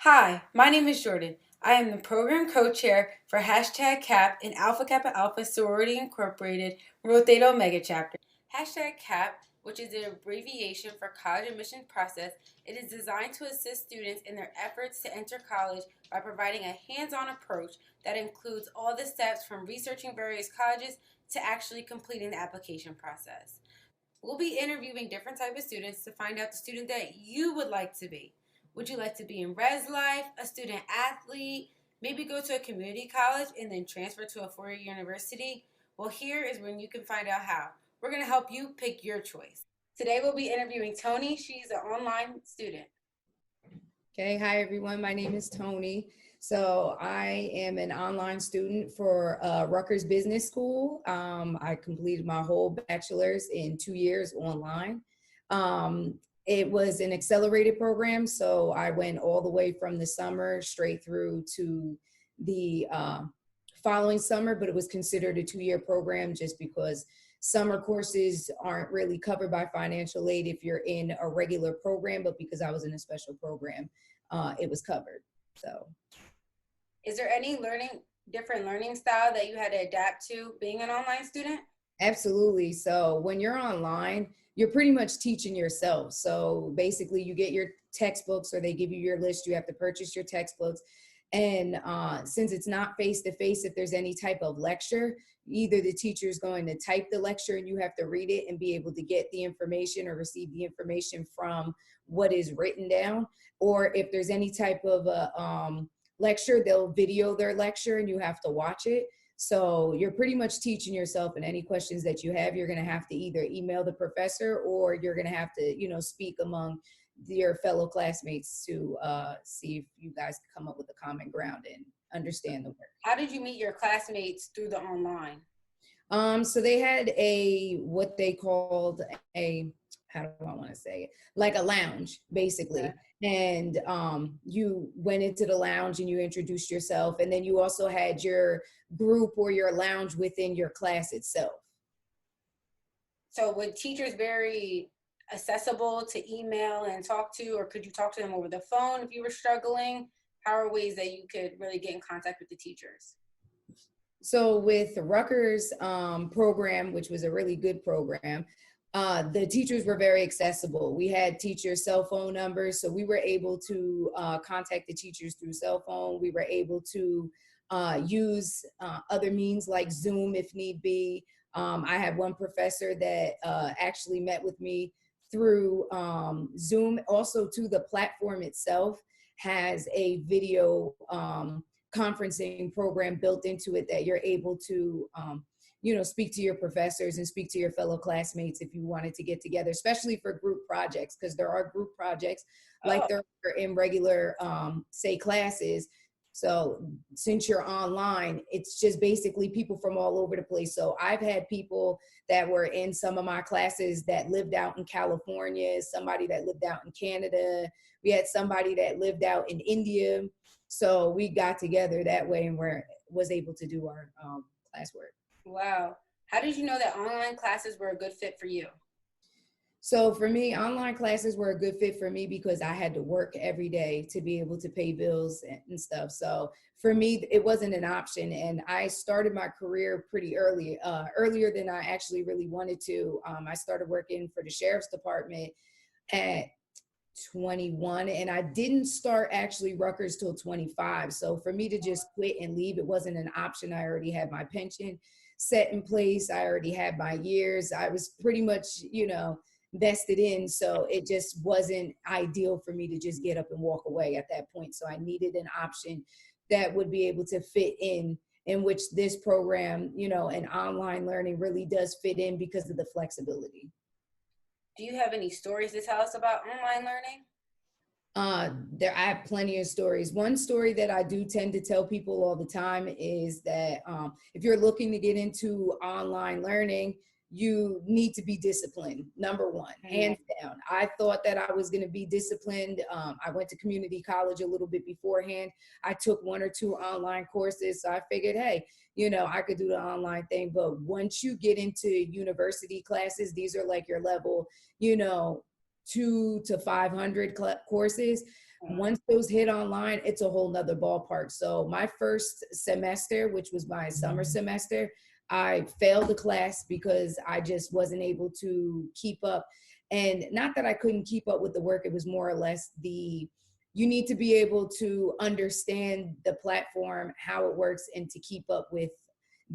Hi, my name is Jordan. I am the program co-chair for #CAP in Alpha Kappa Alpha Sorority Incorporated Rho Theta Omega chapter. #CAP, which is an abbreviation for college admission process, it is designed to assist students in their efforts to enter college by providing a hands-on approach that includes all the steps from researching various colleges to actually completing the application process. We'll be interviewing different types of students to find out the student that you would like to be. Would you like to be in res life, a student athlete, maybe go to a community college and then transfer to a four-year university? Well, here is when you can find out how. We're going to help you pick your choice. Today we'll be interviewing Toni. She's an online student. Okay, hi everyone. My name is Toni. So I am an online student for Rutgers Business School. I completed my whole bachelor's in 2 years online. It was an accelerated program, so I went all the way from the summer straight through to the following summer, but it was considered a 2-year program just because summer courses aren't really covered by financial aid if you're in a regular program, but because I was in a special program, it was covered. So, is there any different learning style that you had to adapt to being an online student? Absolutely. So when you're online, you're pretty much teaching yourself. So basically you get your textbooks or they give you your list, you have to purchase your textbooks. And since it's not face-to-face, if there's any type of lecture, either the teacher is going to type the lecture and you have to read it and be able to get the information or receive the information from what is written down. Or if there's any type of a lecture, they'll video their lecture and you have to watch it. So you're pretty much teaching yourself, and any questions that you have, you're going to have to either email the professor or you're going to have to, speak among your fellow classmates to see if you guys can come up with a common ground and understand the work. How did you meet your classmates through the online? So they had what they called how do I want to say it? Like a lounge, basically. Okay. And you went into the lounge and you introduced yourself. And then you also had your group or your lounge within your class itself. So were teachers very accessible to email and talk to, or could you talk to them over the phone if you were struggling? How are ways that you could really get in contact with the teachers? So with the Rutgers program, which was a really good program, the teachers were very accessible. We had teachers' cell phone numbers, so we were able to contact the teachers through cell phone. We were able to use other means like Zoom if need be. I had one professor that actually met with me through Zoom. Also, to the platform itself has a video conferencing program built into it that you're able to speak to your professors and speak to your fellow classmates if you wanted to get together, especially for group projects, because there are group projects like there are in regular, say, classes. So since you're online, it's just basically people from all over the place. So I've had people that were in some of my classes that lived out in California, somebody that lived out in Canada. We had somebody that lived out in India. So we got together that way and was able to do our classwork. Wow. How did you know that online classes were a good fit for you? So for me, online classes were a good fit for me because I had to work every day to be able to pay bills and stuff. So for me, it wasn't an option. And I started my career pretty early, earlier than I actually really wanted to. I started working for the sheriff's department at 21, and I didn't start actually Rutgers till 25. So for me to just quit and leave, it wasn't an option. I already had my pension set in place. I already had my years. I was pretty much, vested in. So it just wasn't ideal for me to just get up and walk away at that point. So I needed an option that would be able to fit in which this program, and online learning really does fit in because of the flexibility. Do you have any stories to tell us about online learning? I have plenty of stories. One story that I do tend to tell people all the time is that if you're looking to get into online learning, you need to be disciplined. Number one, hands down. I thought that I was going to be disciplined. I went to community college a little bit beforehand. I took 1 or 2 online courses. So I figured, hey, I could do the online thing. But once you get into university classes, these are like your level, 2 to 500 courses. Once those hit online, it's a whole nother ballpark. So my first semester, which was my summer semester, I failed the class because I just wasn't able to keep up. And not that I couldn't keep up with the work, it was more or less you need to be able to understand the platform, how it works, and to keep up with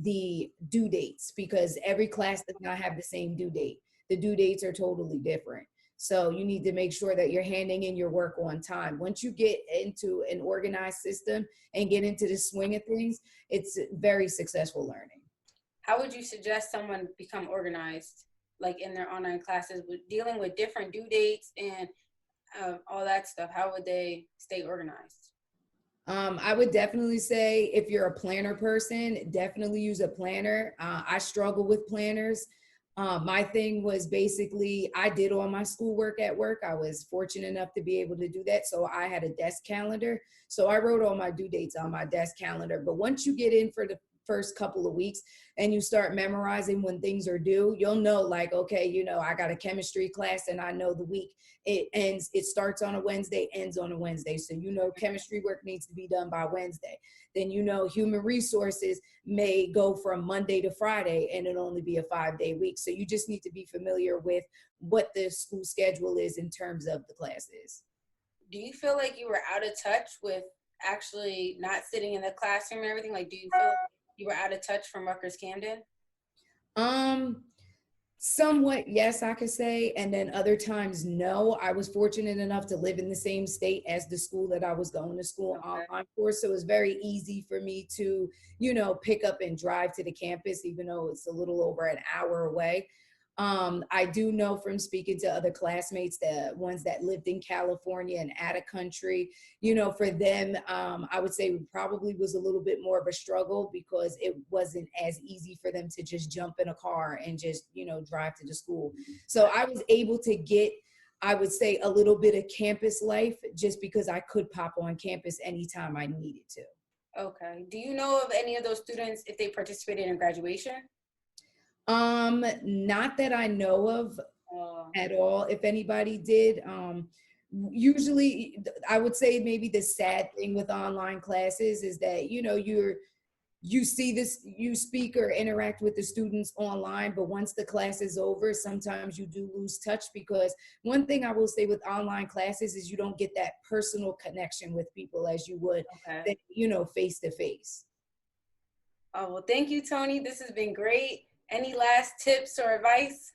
the due dates, because every class does not have the same due date. The due dates are totally different. So you need to make sure that you're handing in your work on time. Once you get into an organized system and get into the swing of things, it's very successful learning. How would you suggest someone become organized, like in their online classes, with dealing with different due dates and all that stuff? How would they stay organized? I would definitely say if you're a planner person, definitely use a planner. I struggle with planners. My thing was basically I did all my schoolwork at work. I was fortunate enough to be able to do that. So I had a desk calendar. So I wrote all my due dates on my desk calendar. But once you get in for the first couple of weeks and you start memorizing when things are due, you'll know, like, okay, I got a chemistry class and I know the week it starts on a Wednesday, ends on a Wednesday. So chemistry work needs to be done by Wednesday. Then human resources may go from Monday to Friday and it'll only be a 5-day week. So you just need to be familiar with what the school schedule is in terms of the classes. Do you feel like you were out of touch with actually not sitting in the classroom and everything? Like, do you feel you were out of touch from Rutgers Camden? Somewhat, yes, I could say. And then other times, no. I was fortunate enough to live in the same state as the school that I was going to school online for. So it was very easy for me to, pick up and drive to the campus, even though it's a little over an hour away. I do know from speaking to other classmates, the ones that lived in California and out of country, for them, I would say it probably was a little bit more of a struggle because it wasn't as easy for them to just jump in a car and just, drive to the school. So I was able to get, I would say, a little bit of campus life just because I could pop on campus anytime I needed to. Okay. Do you know of any of those students if they participated in graduation? Not that I know of at all. If anybody did, usually I would say maybe the sad thing with online classes is that, you see this, you speak or interact with the students online, but once the class is over, sometimes you do lose touch, because one thing I will say with online classes is you don't get that personal connection with people as you would, face to face. Oh, well, thank you, Toni. This has been great. Any last tips or advice?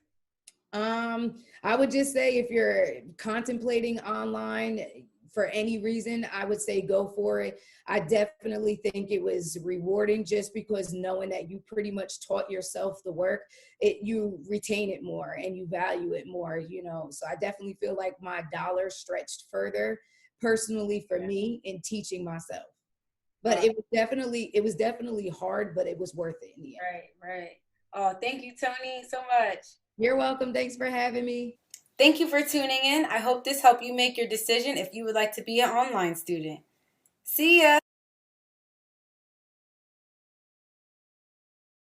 I would just say if you're contemplating online for any reason, I would say go for it. I definitely think it was rewarding just because knowing that you pretty much taught yourself the work, you retain it more and you value it more, So I definitely feel like my dollar stretched further personally for me in teaching myself. But it was definitely hard, but it was worth it in the end. Right. Oh, thank you, Toni, so much. You're welcome. Thanks for having me. Thank you for tuning in. I hope this helped you make your decision if you would like to be an online student. See ya.